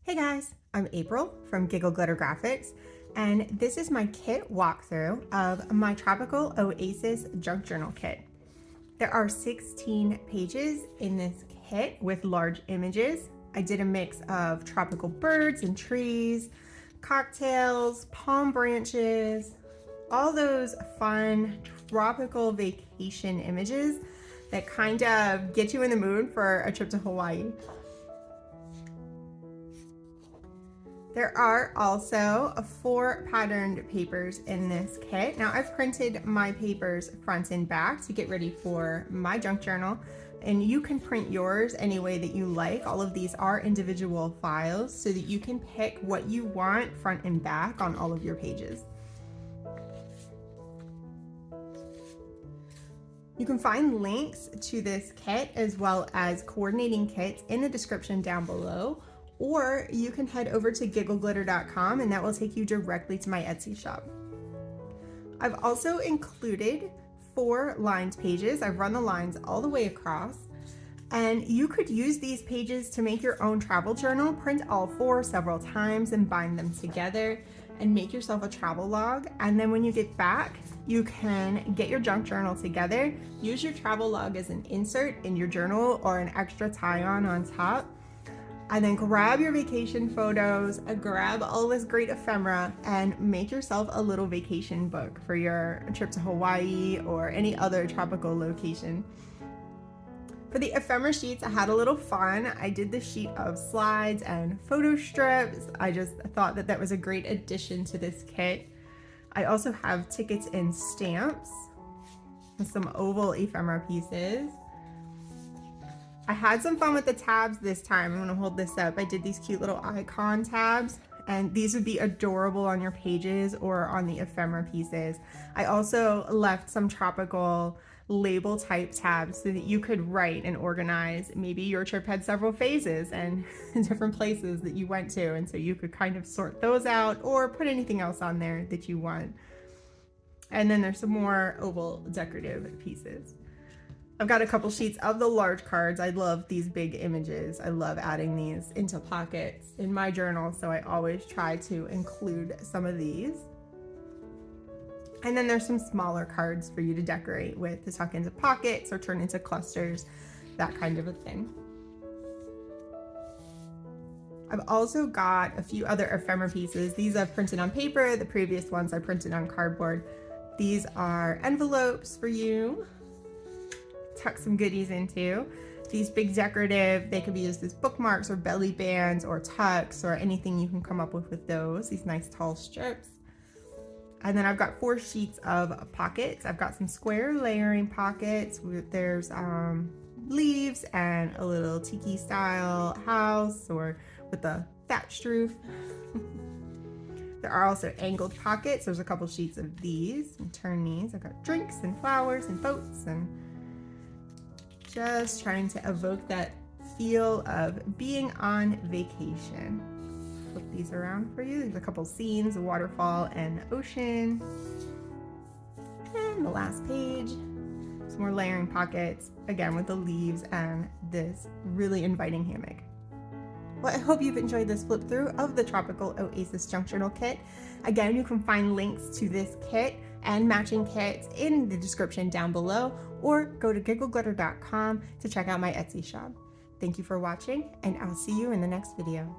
Hey guys, I'm April from Giggle Glitter Graphics, and this is my kit walkthrough of my Tropical Oasis Junk Journal kit. There are 16 pages in this kit with large images. I did a mix of tropical birds and trees, cocktails, palm branches, all those fun tropical vacation images that kind of get you in the mood for a trip to Hawaii. There are also 4 patterned papers in this kit. Now I've printed my papers front and back to get ready for my junk journal, and you can print yours any way that you like. All of these are individual files so that you can pick what you want front and back on all of your pages. You can find links to this kit as well as coordinating kits in the description down below, or you can head over to giggleglitter.com and that will take you directly to my Etsy shop. I've also included 4 lined pages. I've run the lines all the way across, and you could use these pages to make your own travel journal. Print all 4 several times and bind them together and make yourself a travel log. And then when you get back, you can get your junk journal together, use your travel log as an insert in your journal or an extra tie-on top, and then grab your vacation photos, grab all this great ephemera, and make yourself a little vacation book for your trip to Hawaii or any other tropical location. For the ephemera sheets, I had a little fun. I did the sheet of slides and photo strips. I just thought that that was a great addition to this kit. I also have tickets and stamps and some oval ephemera pieces. I had some fun with the tabs this time. I'm gonna hold this up. I did these cute little icon tabs, and these would be adorable on your pages or on the ephemera pieces. I also left some tropical label type tabs so that you could write and organize. Maybe your trip had several phases and different places that you went to, and so you could kind of sort those out or put anything else on there that you want. And then there's some more oval decorative pieces. I've got a couple sheets of the large cards. I love these big images. I love adding these into pockets in my journal, so I always try to include some of these. And then there's some smaller cards for you to decorate with, to tuck into pockets or turn into clusters, that kind of a thing. I've also got a few other ephemera pieces. These I've printed on paper. The previous ones I printed on cardboard. These are envelopes for you. Tuck some goodies into. These big decorative, they could be used as bookmarks or belly bands or tucks or anything you can come up with those. These nice tall strips. And then I've got 4 sheets of pockets. I've got some square layering pockets. There's leaves and a little tiki style house or with a thatched roof. There are also angled pockets. There's a couple sheets of these. And turn these. I've got drinks and flowers and boats, and just trying to evoke that feel of being on vacation. Flip these around for you. There's a couple scenes, a waterfall and ocean. And the last page, some more layering pockets, again with the leaves and this really inviting hammock. Well, I hope you've enjoyed this flip through of the Tropical Oasis Junk Journal kit. Again, you can find links to this kit and matching kits in the description down below, or go to giggleglitter.com to check out my Etsy shop. Thank you for watching, and I'll see you in the next video.